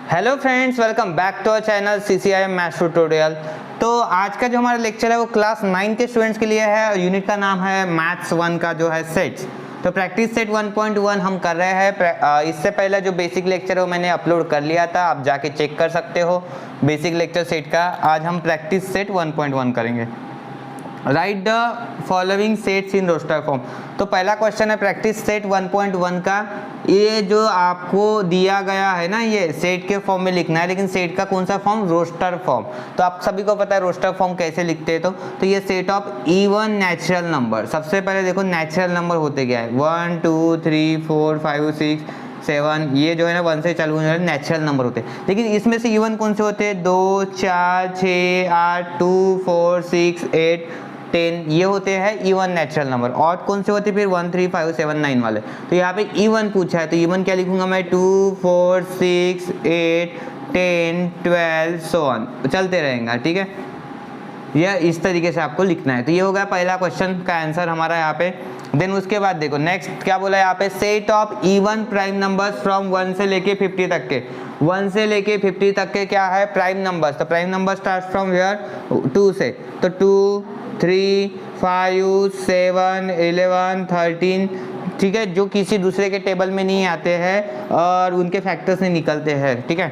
Hello friends, welcome back to our channel CCI maths tutorial. तो आज का जो हमारा लेक्चर है वो क्लास 9 के स्टूडेंट्स के लिए है और यूनिट का नाम है मैथ्स 1 का जो है सेट्स। तो प्रैक्टिस सेट 1.1 हम कर रहे हैं। इससे पहले जो बेसिक लेक्चर है वो मैंने अपलोड कर लिया था, आप जाके चेक कर सकते हो बेसिक लेक्चर सेट का। आज हम प्रैक्टिस सेट 1.1 करेंगे। Write the following sets in roster form. तो पहला क्वेश्चन है प्रैक्टिस सेट 1.1 का। ये जो आपको दिया गया है ना, ये सेट के फॉर्म में लिखना है, लेकिन सेट का कौन सा फॉर्म? Roster form. तो आप सभी को पता है रोस्टर फॉर्म कैसे लिखते हैं। तो ये set of even natural number. सबसे पहले देखो नेचुरल नंबर होते क्या है, 1 2 3 4 5 6 7, ये जो है ना 1 से चालू होने वाले नेचुरल नंबर होते हैं। लेकिन इसमें से इवन कौन से होते हैं? 2 4 6 8 2 4 6 8 10, ये होते हैं इवन नेचुरल नंबर। और कौन से होते हैं फिर? 1 3 5 7 9 वाले। तो यहाँ पे इवन पूछा है, तो इवन क्या लिखूंगा मैं? 2 4 6 8 10 12 सो ऑन, चलते रहेगा। ठीक है, यह इस तरीके से आपको लिखना है। तो ये हो गया पहला क्वेश्चन का आंसर हमारा यहाँ पे। देन उसके बाद देखो नेक्स्ट क्या बोला है यहाँ पे, set of even prime numbers from 1 से लेके 50 तक के। 1 से लेके 50 तक के क्या है? Prime numbers. तो prime number start from here 2 से। तो 2 3 5 7 11 13, ठीक है, जो किसी दूसरे के टेबल में नहीं आते हैं और उनके फैक्टर्स नहीं निकलते हैं। ठीक है,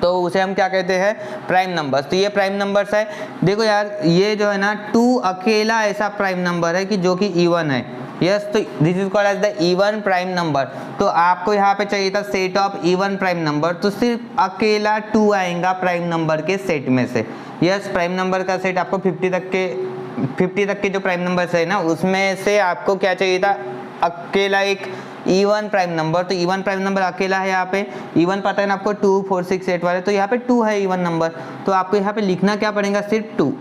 तो उसे हम क्या कहते हैं? Prime numbers. तो ये प्राइम नंबर्स है। देखो यार, ये जो है ना 2 अकेला ऐसा प्राइम नंबर है कि जो कि इवन है। यस, तो this is called as the even prime number. तो आपको यहाँ पे चाहिए था set of even prime number, तो सिर्फ अकेला 2 आएगा प्राइम नंबर के सेट में से। यस, प्राइम नंबर का सेट आपको 50 तक के जो प्राइम नंबर्स है ना, उसमें से आपको क्या चाहिए था? अकेला एक इवन प्राइम नंबर। तो इवन प्राइम नंबर अकेला है यहाँ पे। इवन पता है ना आपको 2 4 6 8 वाले, तो यहाँ पे 2 है इवन नंबर। तो आपको यहाँ पे लिखना क्या पड़ेगा? सिर्फ 2।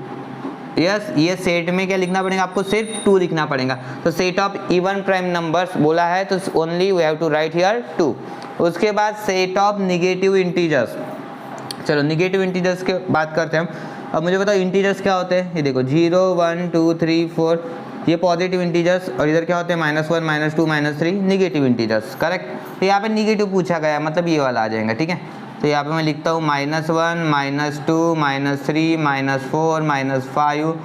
यस, ये सेट में क्या लिखना पड़ेगा आपको? सिर्फ 2 लिखना पड़ेगा। तो set of even prime numbers बोला है, तो only we have to write here 2। उसके बाद सेट ऑफ निगेटिव इंटीजर्स। चलो निगेटिव इंटीजर्स के बात करते हैं हम। अब मुझे बताओ इंटीजर्स क्या होते हैं। ये देखो 0 1 2 3 4, ये पॉजिटिव इंटीजर्स, और इधर क्या होते हैं? -1 -2 -3 निगेटिव इंटीजर्स। करेक्ट। तो यहाँ पे निगेटिव पूछा गया, मतलब ये वाला आ जाएगा। ठीक है, तो यहाँ पे मैं लिखता हूँ -1 -2 -3 -4 -5,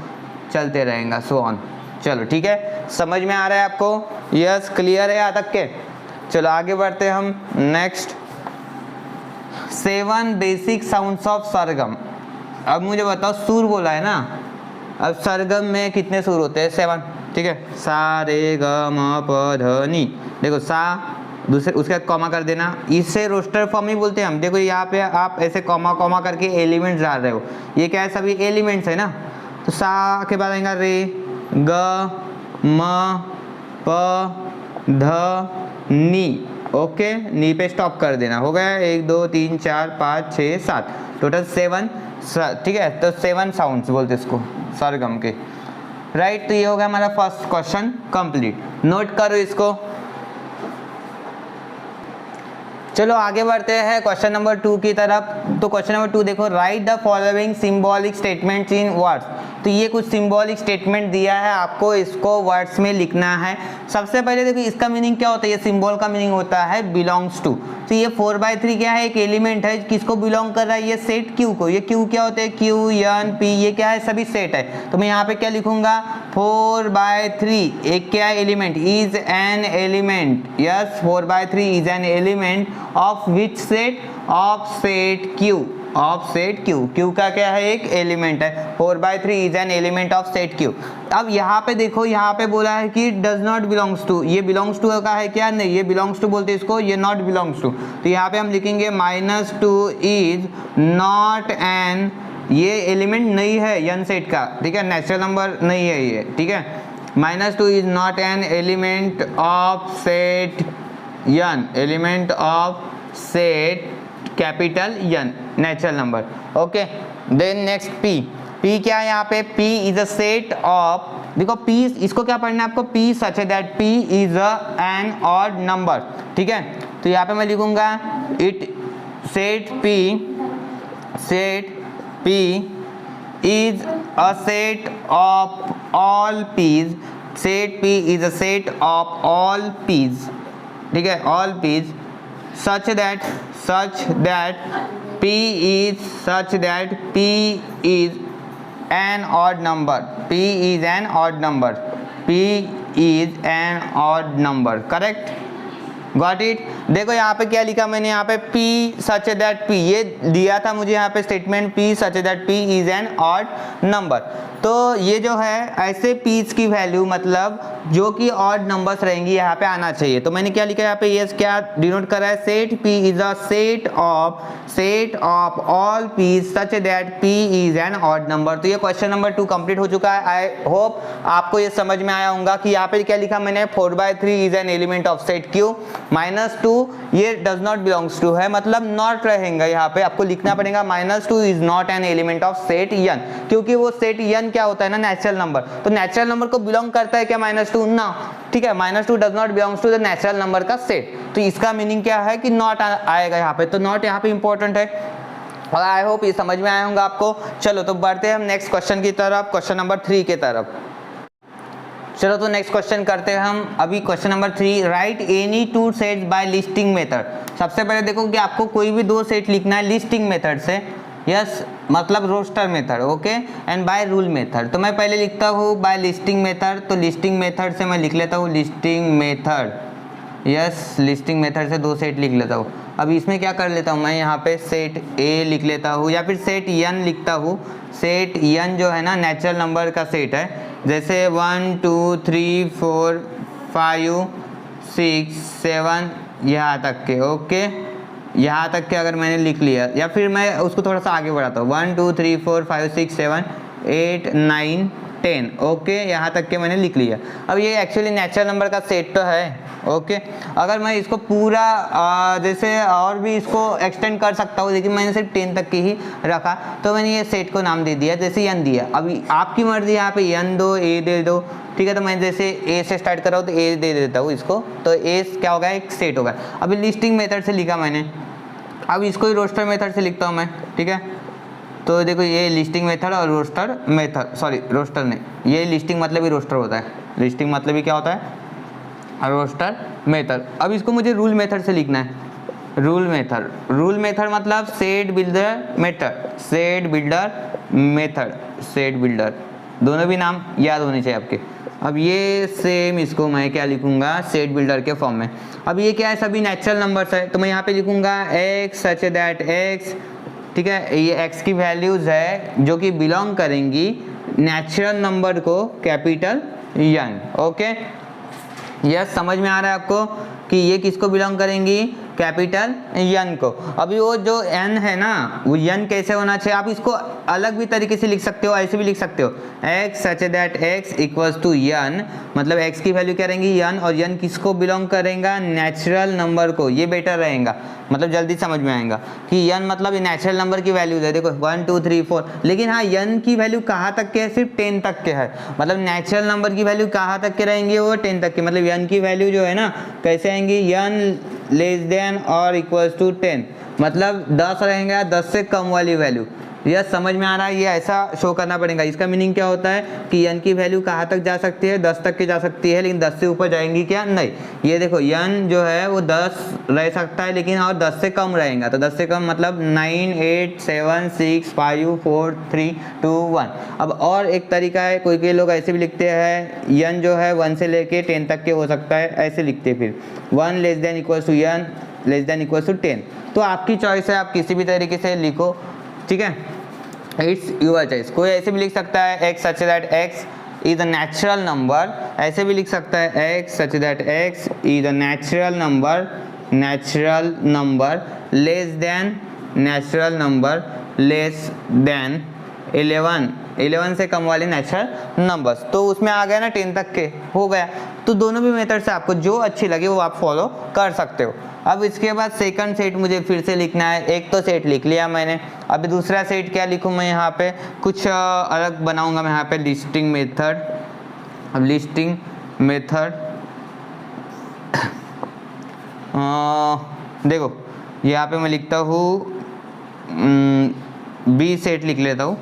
चलते रहेगा सो ऑन। चलो ठीक है, समझ में आ रहा है आपको? यस, क्लियर है यहाँ तक के? चलो आगे बढ़ते हैं हम। नेक्स्ट, 7 बेसिक साउंड्स ऑफ सरगम। अब मुझे बताओ, सुर बोला है ना, अब सरगम में कितने सुर होते हैं? 7। ठीक है, सा रे ग म प ध नी। देखो सा, दूसरे उसके बाद कॉमा कर देना, इसे रोस्टर फॉर्म ही बोलते हैं हम। देखो यहाँ पे आप ऐसे कॉमा कॉमा करके एलिमेंट्स डाल रहे हो, ये क्या है? सभी एलिमेंट्स है ना। तो सा के बाद आएगा रे ग म प ध नी। ओके, नी पे स्टॉप कर देना। हो गया 1 2 3 4 5 6 7, टोटल 7। ठीक है, तो 7 साउंड्स बोलते इसको सरगम के। राइट, तो ये हो गया हमारा फर्स्ट क्वेश्चन कंप्लीट। नोट करो इसको। चलो आगे बढ़ते हैं क्वेश्चन नंबर 2 की तरफ। तो क्वेश्चन नंबर 2 देखो, right the following symbolic statements in words. तो ये कुछ सिंबॉलिक स्टेटमेंट दिया है आपको, इसको वर्ड्स में लिखना है। सबसे पहले देखो इसका मीनिंग क्या होता है? ये सिंबल का मीनिंग होता है बिलोंग्स टू। तो ये 4/3 क्या है? एक एलिमेंट है, किसको बिलोंग कर रहा है? ये सेट क्यू को। ये क्यू क्या होते हैं? क्यू एन पी, ये क्या है? सभी सेट है। तो मैं यहाँ पे क्या लिखूंगा? 4/3 एक क्या है? Element, is an element. Yes, 4/3 is an element of which set? Of set Q. Of set Q. Q का क्या है? एक एलिमेंट है। 4/3 is an element of set Q. अब यहाँ पे देखो, यहाँ पे बोला है कि डज नॉट बिलोंग्स टू। ये बिलोंग्स टू का है क्या? नहीं, ये बिलोंग्स टू बोलते इसको, ये नॉट बिलोंग्स टू। तो यहाँ पे हम लिखेंगे -2 इज नॉट एन, ये एलिमेंट नहीं है यन सेट का। ठीक है, नेचुरल नंबर नहीं है ये। ठीक है, -2 is not an element of set N, element of set capital N, natural number. Okay, then next P. P क्या है यहाँ पे? P is a set of, देखो पी इसको क्या पढ़ना है आपको? पी सच है that P is an odd number. ठीक है, तो यहाँ पे मैं लिखूंगा it set P is a set of all Ps. Set P is a set of all Ps. ठीक है, all Ps such that P is an odd number. P is an odd number. P is an odd number. Correct? Got it? देखो यहाँ पे क्या लिखा मैंने, यहाँ पे P such that P, ये दिया था मुझे यहाँ पे statement P such that P is an odd number. तो ये जो है ऐसे P's की वैल्यू मतलब जो कि ऑड नंबर्स रहेंगी यहाँ पे आना चाहिए। तो मैंने क्या लिखा है यहाँ पे, ये क्या डिनोट करा है, set P is a set of all P's such that P is an odd number. तो ये क्वेश्चन नंबर 2 कंप्लीट हो चुका है। आई होप आपको ये समझ में आया होगा कि यहाँ पे क्या लिखा मैंने, 4/3 is an element of set Q, -2 ये डज नॉट बिलोंग्स टू है, मतलब नॉट रहेगा। यहाँ पे आपको लिखना पड़ेगा -2 is not an element of set n, क्योंकि वो सेट n क्या होता है ना, नेचुरल नंबर। तो नेचुरल नंबर को बिलोंग करता है क्या -2 ना, ठीक है, -2 does not belongs to the natural number का सेट। तो इसका मीनिंग क्या है कि नॉट आएगा यहाँ पे, तो नॉट यहाँ पे इंपॉर्टेंट है। और आई होप ये समझ में आया होगा आपको। चलो तो बढ़ते हैं हम नेक्स्ट क्वेश्चन की तरफ, क्वेश्चन नंबर 3 के तरफ। चलो तो नेक्स्ट क्वेश्चन करते हैं हम अभी। Question number 3, write any 2 sets by listing method. सबसे पहले देखो कि आपको कोई भी 2 सेट लिखना है लिस्टिंग मेथड से, यस मतलब roster method, okay, and by rule method. तो मैं पहले लिखता हूँ बाय लिस्टिंग मेथड, तो लिस्टिंग मेथड से मैं लिख लेता हूँ listing method, yes listing method से 2 सेट लिख लेता हूँ। अब इसमें क्या कर लेता हूँ मैं, यहाँ पे सेट ए लिख लेता हूँ या फिर सेट n लिखता हूँ। सेट n जो है ना नेचुरल नंबर का सेट है, जैसे 1 2 3 4 5 6 7 यहाँ तक के, ओके, यहाँ तक के अगर मैंने लिख लिया, या फिर मैं उसको थोड़ा सा आगे बढ़ाता हूँ, 1 2 3 4 5 6 7 8 9 10, ओके, यहाँ तक के मैंने लिख लिया। अब ये एक्चुअली नेचुरल नंबर का सेट तो है, ओके। अगर मैं इसको पूरा जैसे और भी इसको एक्सटेंड कर सकता हूँ, लेकिन मैंने सिर्फ 10 तक की ही रखा, तो मैंने ये सेट को नाम दे दिया जैसे n दिया। अभी आपकी मर्जी, यहाँ पे n दो, a दे दो, ठीक है। तो मैं जैसे a से स्टार्ट कर रहा हूँ तो a दे देता हूँ इसको, तो a क्या होगा, एक सेट होगा। अभी लिस्टिंग मेथड से लिखा मैंने, अब इसको ही रोस्टर मेथड से लिखता हूँ मैं, ठीक है। तो देखो ये लिस्टिंग मेथड और रोस्टर मेथड, सॉरी रोस्टर नहीं, ये लिस्टिंग मतलब ही रोस्टर होता है, लिस्टिंग मतलब ही क्या होता है, रोस्टर मेथड। अब इसको मुझे रूल मेथड से लिखना है, रूल मेथड मतलब set builder method, set builder, दोनों भी नाम याद होने चाहिए आपके। अब ये सेम इसको मैं क्या लिखूंगा, सेट बिल्डर के फॉर्म में। अब ये क्या है, सभी नेचुरल नंबर्स है, तो मैं यहाँ पे लिखूंगा x सच दैट x, ठीक है। ये x की वैल्यूज है जो कि बिलोंग करेंगी नेचुरल नंबर को कैपिटल n, ओके। यस समझ में आ रहा है आपको कि ये किसको बिलोंग करेंगी, कैपिटल n को। अभी वो जो n है ना, वो n कैसे होना चाहिए, आप इसको अलग भी तरीके से लिख सकते हो, ऐसे भी लिख सकते हो, x such that x equals to n, मतलब x की वैल्यू क्या रहेंगी n, और n किसको बिलोंग करेगा, नेचुरल नंबर को। ये बेटर रहेगा, मतलब जल्दी समझ में आएगा कि n मतलब ये नेचुरल नंबर की वैल्यूज है। देखो 1 2 3 4, लेकिन हाँ n की वैल्यू कहाँ तक के है, सिर्फ 10 तक के है, मतलब नेचुरल नंबर की वैल्यू कहाँ तक के रहेंगे, वो 10 तक के। मतलब n की वैल्यू जो है ना कैसे आएंगी, n लेस देन और इक्वल्स टू 10, मतलब 10 रहेगा, 10 से कम वाली वैल्यू। यह समझ में आ रहा है, ये ऐसा शो करना पड़ेगा। इसका मीनिंग क्या होता है कि n की वैल्यू कहाँ तक जा सकती है, 10 तक की जा सकती है, लेकिन 10 से ऊपर जाएंगी क्या, नहीं। ये देखो n जो है वो 10 रह सकता है, लेकिन और 10 से कम रहेगा, तो 10 से कम मतलब 9 8 7 6 5 4 3 2 1। अब और एक तरीका है, कोई लोग ऐसे भी लिखते हैं, n जो है 1 से लेके 10 तक के हो सकता है, ऐसे लिखते हैं फिर 1 less than equals to n less than equals to 10। तो आपकी चॉइस है, आप किसी भी तरीके से लिखो, ठीक है, इट्स यूर चॉइस। कोई ऐसे भी लिख सकता है x such that x is a natural number, ऐसे भी लिख सकता है x such that x is a natural number less than 11 से कम वाले नेचुरल नंबर्स। तो उसमें आ गया ना 10 तक के हो गया। तो दोनों भी मेथड से आपको जो अच्छी लगे वो आप फॉलो कर सकते हो। अब इसके बाद सेकंड सेट मुझे फिर से लिखना है। एक तो सेट लिख लिया मैंने, अभी दूसरा सेट क्या लिखूँ मैं, यहाँ पे कुछ अलग बनाऊंगा मैं, यहाँ पे लिस्टिंग मेथड। अब लिस्टिंग मेथड देखो यहाँ पे मैं लिखता हूँ बी सेट लिख लेता हूँ,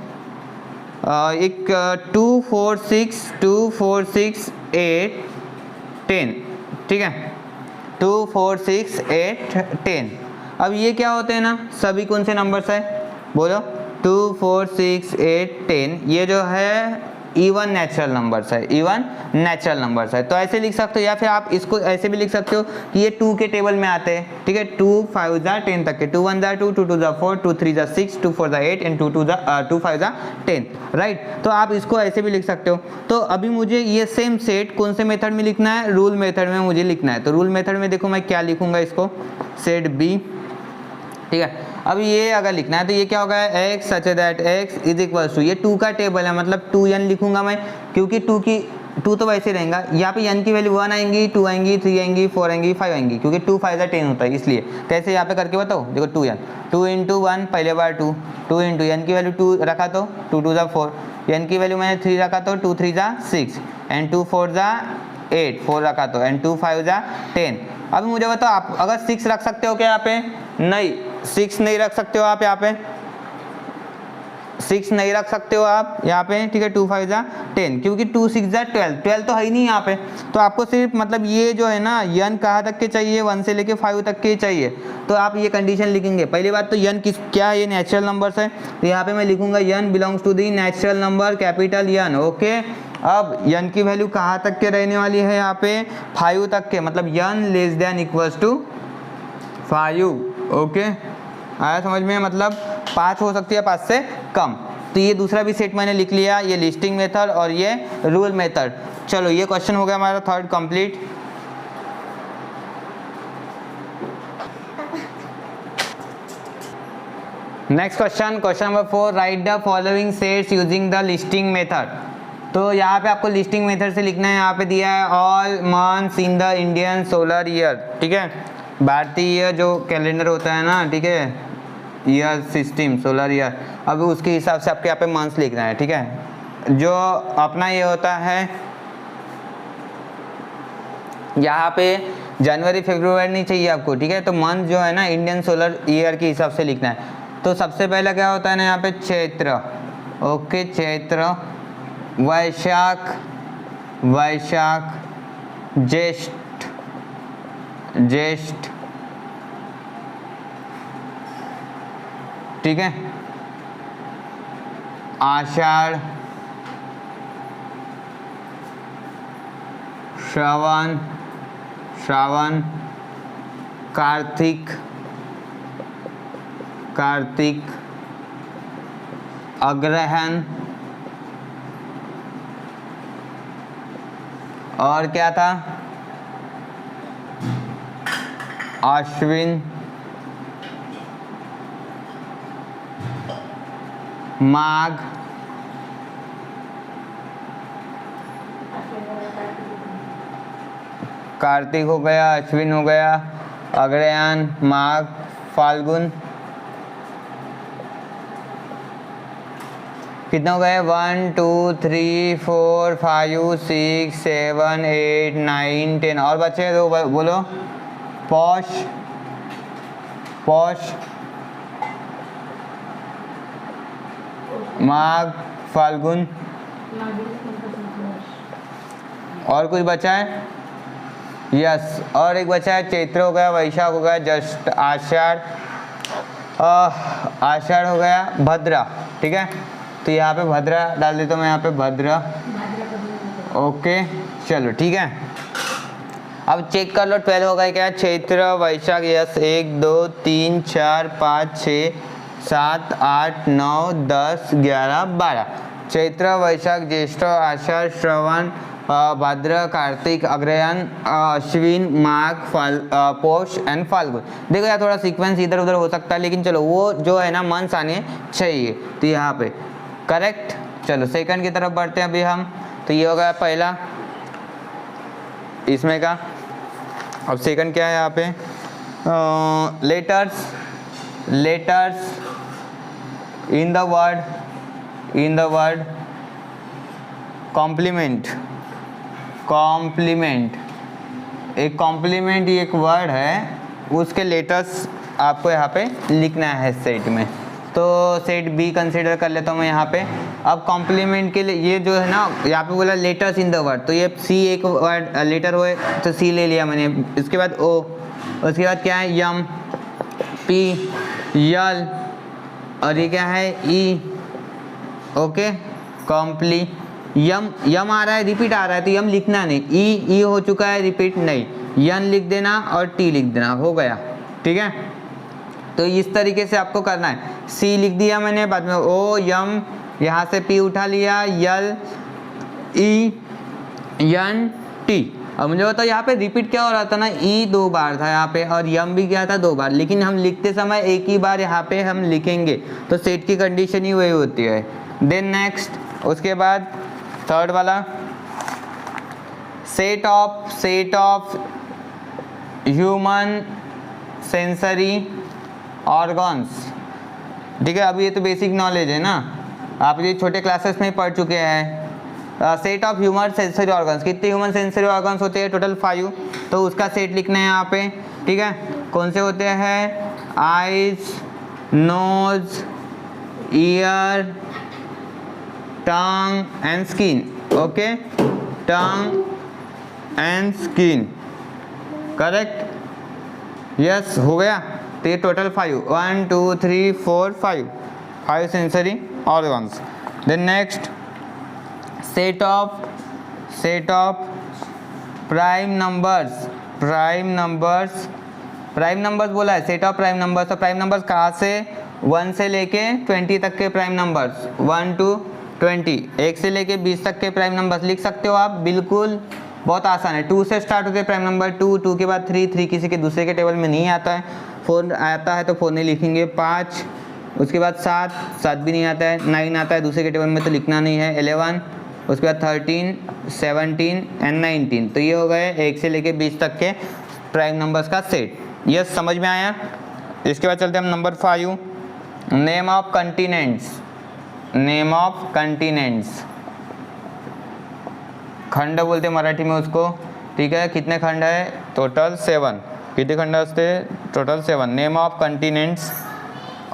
एक 2 4 6 2 4 6 8 10, ठीक है। 2 4 6 8 10। अब ये क्या होते हैं ना, सभी कौन से नंबर्स है बोलो, 2 4 6 8 10, ये जो है इवन नेचुरल नंबर्स है, इवन नेचुरल नंबर्स है। तो ऐसे लिख सकते हो, या फिर आप इसको ऐसे भी लिख सकते हो कि ये 2 के टेबल में आते हैं, ठीक है। 2 5 जा 10 तक के, 2 1 जा 2, 2 2 जा 4, 2 3 जा 6, 2 4 जा 8 एंड 2 5 जा 10, राइट। तो आप इसको ऐसे भी लिख सकते हो। तो अभी मुझे ये सेम सेट कौन से मेथड में लिखना है, रूल मेथड में मुझे लिखना है। तो रूल मेथड में देखो मैं क्या लिखूंगा इसको, सेट बी, ठीक है। अब ये अगर लिखना है तो ये क्या होगा, x such that x is equal to, ये 2 का टेबल है मतलब 2n लिखूंगा मैं, क्योंकि 2 तो वैसे रहेगा। यहाँ पे n की वैल्यू 1 आएंगी, 2 आएंगी, 3 आएंगी, 4 आएंगी, 5 आएंगी, क्योंकि 2 5 10 होता है इसलिए। कैसे यहाँ पे करके बताओ, देखो 2n, 2 इंटू 1 पहले बार 2, 2 इंटू n की वैल्यू 2 रखा तो 2 2 जा 4, n की वैल्यू मैंने 3 रखा तो 2 3 जा 6 एंड 2 4 जा 8, 4 रखा तो एंड 2 5 जा 10। अब मुझे बताओ आप अगर 6 रख सकते हो क्या यहाँ पे, नहीं 6 नहीं रख सकते हो आप यहाँ पे, 6 नहीं रख सकते हो आप यहाँ पे, ठीक है। 2 5 जा 10, क्योंकि 2 6 जा 12, 12 तो है ही नहीं यहाँ पे। तो आपको सिर्फ मतलब ये जो है ना n कहाँ तक के चाहिए, 1 से लेके 5 तक के चाहिए। तो आप ये कंडीशन लिखेंगे। पहली बात तो n किस क्या है, ये नेचुरल नंबर्स है, तो यहाँ पे मैं लिखूंगा n belongs to the natural number, capital n, okay. अब n की वैल्यू कहाँ तक के रहने वाली है यहाँ पे, 5 तक के, मतलब n less than equals to 5, okay. आया समझ में, मतलब 5 हो सकती है 5 से कम। तो ये दूसरा भी सेट मैंने लिख लिया, ये लिस्टिंग मेथड और ये रूल मेथड। चलो ये क्वेश्चन हो गया हमारा third complete. Next question, question number 4, right the following sets using the listing method. तो यहाँ पे आपको लिस्टिंग मेथड से लिखना है। यहाँ पे दिया है all months in the Indian solar year, ठीक है, भारतीय जो कैलेंडर होता है ना, ठीक है, ईयर सिस्टम सोलर ईयर। अब उसके हिसाब से आपके यहाँ पे मंथ्स लिखना है, ठीक है। जो अपना ये होता है यहाँ पे जनवरी फरवरी नहीं चाहिए आपको, ठीक है। तो मंथ जो है ना इंडियन सोलर ईयर के हिसाब से लिखना है। तो सबसे पहला क्या होता है ना यहाँ पे, चैत्र, ओके, चैत्र, वैशाख, वैशाख, ज्येष्ठ, ज्येष्ठ, ठीक है, आषाढ़, श्रावण, श्रावण, कार्तिक, कार्तिक, अग्रहण, और क्या था, अश्विन, माघ, कार्तिक हो गया, अश्विन हो गया, अग्रहायण, माघ, फाल्गुन, कितना हो गया, 1 2 3 4 5 6 7 8 9 10, और बच्चे दो बोलो, पौष, पौष, माघ, फाल्गुन, और कुछ बचा है, यस, और एक बचा है चैत्र हो गया, वैशाख हो गया, जस्ट आषाढ़, आषाढ़ हो गया, भद्रा, ठीक है। तो यहाँ पे भद्रा डाल देता हूँ मैं, यहाँ पे भद्रा, ओके, चलो ठीक है। अब चेक कर लो 12 हो गया क्या, चैत्र, वैशाख, यस, 1 2 3 4 5 6 7 8 9 10 11 12, चैत्र, वैशाख, ज्येष्ठ, आषाढ़, श्रवण, भाद्र, कार्तिक, अग्रहायण, अश्विन, माघ, पौष एंड फाल्गुन। देखो यार थोड़ा सीक्वेंस इधर उधर हो सकता है, लेकिन चलो वो जो है ना मंथ्स आने चाहिए, तो यहाँ पे करेक्ट। चलो सेकंड की तरफ बढ़ते हैं अभी हम। तो ये हो गया पहला इसमें का। अब सेकंड क्या है यहाँ पे, letters, letters in the word, in the word complement, complement, एक कॉम्प्लीमेंट ये एक वर्ड है, उसके लेटर्स आपको यहाँ पे लिखना है सेट में। तो सेट बी कंसीडर कर लेता हूँ मैं यहाँ पे। अब कॉम्प्लीमेंट के लिए ये जो है ना, यहाँ पे बोला लेटर्स इन द वर्ड, तो ये सी एक वर्ड लेटर हुए तो सी ले लिया मैंने। इसके बाद ओ, उसके बाद क्या है यम, पी, यल, और ये क्या है ई। ओके, कॉम्प्ली यम, यम आ रहा है, रिपीट आ रहा है तो यम लिखना नहीं, ई हो चुका है, रिपीट नहीं, यन लिख देना और टी लिख देना, हो गया। ठीक है, तो इस तरीके से आपको करना है। सी लिख दिया मैंने, बाद में ओ, यम, यहाँ से पी उठा लिया, यल, ई, यन, टी। अब मुझे बताओ यहाँ पे रिपीट क्या हो रहा था ना, ई 2 बार था यहाँ पे और यम भी क्या था 2 बार, लेकिन हम लिखते समय एक ही बार यहाँ पे हम लिखेंगे, तो सेट की कंडीशन ही वही होती है। देन नेक्स्ट, उसके बाद थर्ड वाला, set of human sensory organs. ठीक है, अब ये तो बेसिक नॉलेज है ना, आप ये छोटे क्लासेस में पढ़ चुके हैं। Set of human sensory organs, कितने ह्यूमन सेंसरी ऑर्गन्स होते हैं? टोटल 5, तो उसका सेट लिखना है यहाँ पे। ठीक है, कौन से होते हैं? Eyes, nose, ear, tongue and skin. Okay, tongue and skin, correct, yes, हो गया। तो ये total 5, 1 2 3 4 5 sensory organs. Then next, set of prime numbers बोला है, सेट ऑफ प्राइम नंबर्स। तो प्राइम नंबर्स कहाँ से? 1 से लेके 20 तक के प्राइम नंबर्स, 1 to 20, 1 से लेके 20 तक के प्राइम नंबर्स लिख सकते हो आप, बिल्कुल बहुत आसान है। 2 से स्टार्ट होते हैं प्राइम नंबर, 2 के बाद 3 किसी के दूसरे के टेबल में नहीं आता है, 4 आता है तो 4 नहीं लिखेंगे, 5, उसके बाद 7 भी नहीं आता है, 9 आता है दूसरे के टेबल में तो लिखना नहीं है, 11, उसके बाद 13, 17 एंड 19। तो ये हो गए 1 से लेके 20 तक के प्राइम नंबर्स का सेट। यस, समझ में आया? इसके बाद चलते हैं हम नंबर 5, नेम ऑफ कंटिनेंट्स। खंड बोलते हैं मराठी में उसको। ठीक है, कितने खंड है? टोटल 7। कितने खंड असते? Total 7। Name of continents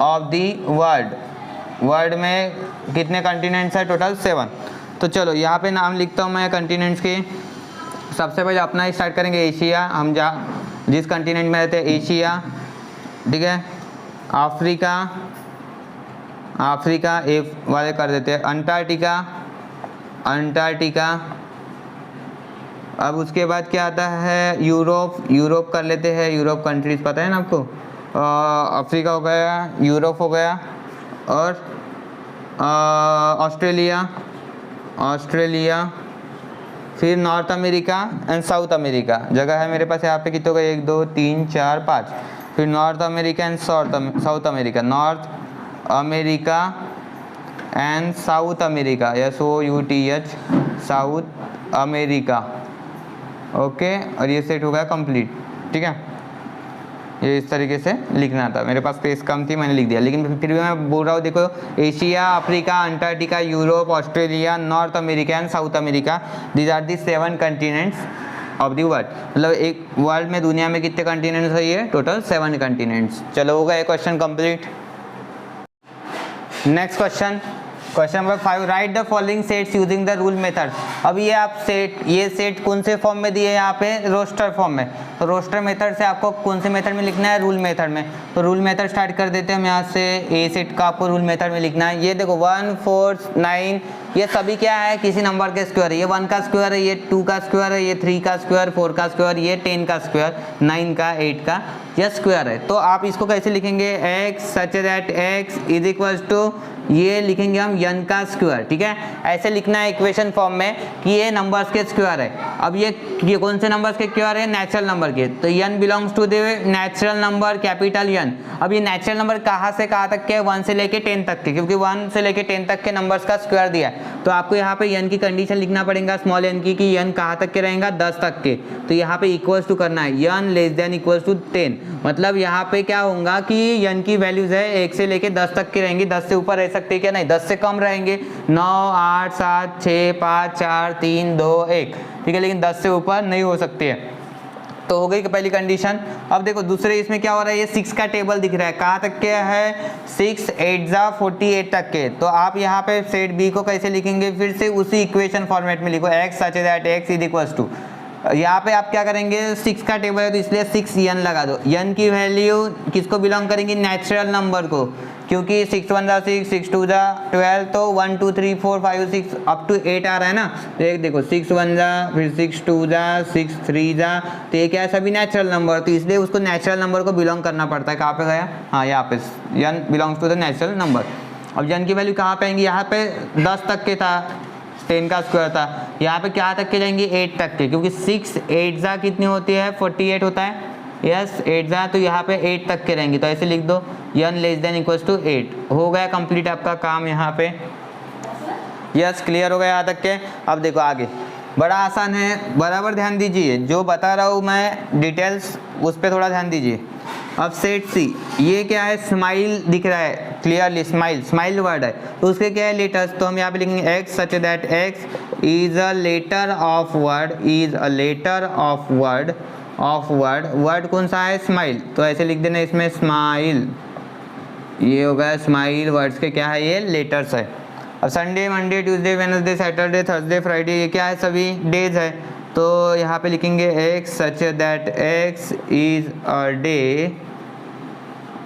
of the world में कितने कंटिनेंट्स है? टोटल 7। तो चलो यहाँ पे नाम लिखता हूँ मैं कंटिनेंट्स के। सबसे पहले अपना ही स्टार्ट करेंगे, एशिया, हम जिस कंटिनेंट में रहते हैं, एशिया। ठीक है, अफ्रीका ए वाले कर देते हैं, अंटार्कटिका। अब उसके बाद क्या आता है? यूरोप कर लेते हैं, यूरोप कंट्रीज पता है ना आपको। अफ्रीका हो गया, यूरोप हो गया, और ऑस्ट्रेलिया, फिर north America and South America. जगह है मेरे पास यहाँ पे, कितने हो गए? 1 2 3 4 5। फिर north America and South America, north America and South America, SOUTH, south America. Okay, और ये सेट हो गया कंप्लीट। ठीक है, ये इस तरीके से लिखना था, मेरे पास स्पेस कम थी, मैंने लिख दिया, लेकिन फिर भी मैं बोल रहा हूँ, देखो, Asia, Africa, Antarctica, Europe, Australia, North America and South America, these are the 7 continents of the world. मतलब एक वर्ल्ड में, दुनिया में कितने कंटिनेंट्स है? ये टोटल 7 कंटिनेंट्स। चलो, हो गया ये question complete. Next question number 5, right the following sets using the rule method. अब ये सेट कौन से फॉर्म में दिए हैं? यहाँ पे रोस्टर फॉर्म में। तो रोस्टर मेथड से आपको कौन से मेथड में लिखना है? रूल मेथड में। तो रूल मेथड स्टार्ट कर देते हैं हम यहाँ से। ए सेट का आपको रूल मेथड में लिखना है। ये देखो 1 4 9, ये सभी क्या है? किसी नंबर के स्क्वायर है। ये 1 का स्क्वायर है, ये 2 का स्क्वायर है, ये 3 का स्क्वायर, 4 का स्क्वायर, ये 10 का स्क्वायर, 9 का, 8 का, यह स्क्वायर है। तो आप इसको कैसे लिखेंगे? x such that x is equals to, ये लिखेंगे हम n का स्क्वायर। ठीक है, ऐसे लिखना है इक्वेशन फॉर्म में कि ये नंबर्स के स्क्वायर है। अब ये कौन से नंबर्स के स्क्वायर है? नेचुरल नंबर के। तो n belongs to the natural number, capital N। अब ये नेचुरल नंबर कहाँ से कहाँ तक के? 1 से लेके 10 तक के, क्योंकि 1 से लेके 10 तक के नंबर्स का स्क्वायर दिया है। तो आपको यहाँ पे n की कंडीशन लिखना पड़ेगा, स्मॉल n की, कि n कहाँ तक के रहेगा? 10 तक के। तो यहाँ पे इक्वल्स टू करना है, n less than equals to 10। मतलब यहाँ पे क्या होगा कि n की वैल्यूज है 1 से लेके 10 तक की रहेंगी। 10 से ऊपर रह सकते हैं क्या? नहीं, 10 से कम रहेंगे। 9 8 7 6 5 4 3 2 1। ठीक है, लेकिन 10 से ऊपर नहीं हो सकती है। तो हो गई पहली कंडीशन। अब देखो दूसरे इसमें क्या हो रहा है, ये 6 का टेबल दिख रहा है, कहाँ तक के है 6 8 जा 48 तक के। तो आप यहाँ पे सेट बी को कैसे लिखेंगे, फिर से उसी इक्वेशन फॉर्मेट में लिखो, x such that x is equals to, यहाँ पे आप क्या करेंगे 6 का टेबल है तो इसलिए 6 n लगा दो। n की वैल्यू किसको बिलोंग करेंगी, नेचुरल नंबर को, क्योंकि 6 1 जा 6 6 2 जा 12, तो 1 2 3 4 5 6 अप टू 8 आ रहा है ना। तो एक देखो 6 1 जा, फिर 6 2 जा, 6 3 जा, तो ये क्या है सभी नेचुरल नंबर, तो इसलिए उसको नेचुरल नंबर को बिलोंग करना पड़ता है। कहाँ पे गया, हाँ यहाँ पे n belongs to the natural number. अब n की वैल्यू कहाँ पे आएंगी, यहाँ पे 10 तक के था, 10 का स्क्वायर था, यहाँ पे क्या तक के जाएंगे 8 तक के, क्योंकि 6 8 जा कितनी होती है 48 होता है, यस 8 जा, तो यहाँ पे 8 तक के रहेंगे, तो ऐसे लिख दो n less than equals to 8। हो गया कंप्लीट आपका काम यहाँ पे, यस क्लियर हो गया यहाँ तक के। अब देखो आगे बड़ा आसान है, बराबर ध्यान दीजिए, जो बता रहा हूँ मैं डिटेल्स उस पर थोड़ा ध्यान दीजिए। अब सेट सी, ये क्या है स्माइल दिख रहा है क्लियरली, स्माइल स्माइल वर्ड है, तो उसके क्या है लेटर्स, तो हम यहाँ पे लिखेंगे x such that x is a letter of word, is a letter of word, of word, word कौन सा है स्माइल, तो ऐसे लिख देना इसमें स्माइल, ये हो गया स्माइल, वर्ड्स के क्या है ये लेटर्स है। अब Sunday Monday Tuesday Wednesday Saturday Thursday Friday ये क्या है सभी डेज है, तो यहाँ पे लिखेंगे x such that x is a day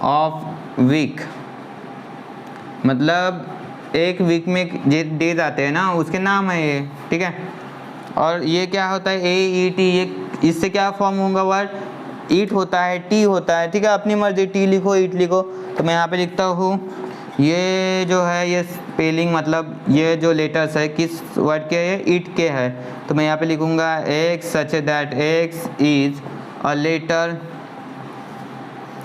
of week, मतलब एक वीक में डेज आते हैं ना उसके नाम है ये, ठीक है। और ये क्या होता है ए ई टी, ये इससे क्या फॉर्म होगा वर्ड, ईट होता है टी होता है, ठीक है, अपनी मर्जी टी लिखो ईट लिखो, तो मैं यहाँ पे लिखता हूँ ये जो है ये स्पेलिंग, मतलब ये जो लेटर्स है किस वर्ड के है, ईट के है, तो मैं यहाँ पे लिखूँगा x such that x is a letter.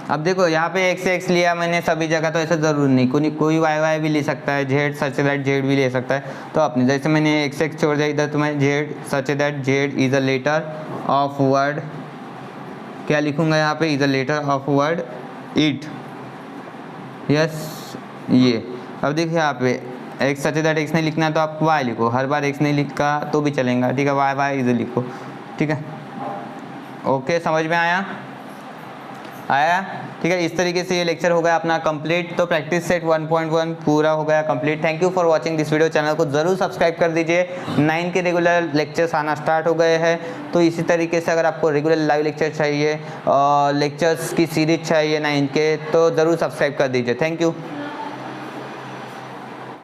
अब देखो यहाँ पे x से x लिया मैंने सभी जगह, तो ऐसा ज़रूरी नहीं, कोई y भी ले सकता है, z सच दैट z भी ले सकता है, तो अपने जैसे मैंने x से x छोड़ दिया इधर, तो मैं z such that z is a letter of word, क्या लिखूँगा यहाँ पे, is a letter of word eat, yes ये। अब देखिए यहाँ पे x सच दैट x नहीं लिखना है तो आप y लिखो, हर बार x नहीं लिखा तो भी चलेगा, ठीक है, y इधर लिखो, ठीक है, ओके समझ में आया ठीक है। इस तरीके से ये लेक्चर हो गया अपना कंप्लीट, तो प्रैक्टिस सेट 1.1 पूरा हो गया complete. Thank you for watching this video, channel को ज़रूर सब्सक्राइब कर दीजिए। 9 के रेगुलर लेक्चर्स आना स्टार्ट हो गए हैं, तो इसी तरीके से अगर आपको रेगुलर लाइव लेक्चर चाहिए, लेक्चर्स की सीरीज चाहिए 9 के, तो ज़रूर सब्सक्राइब कर दीजिए। Thank you.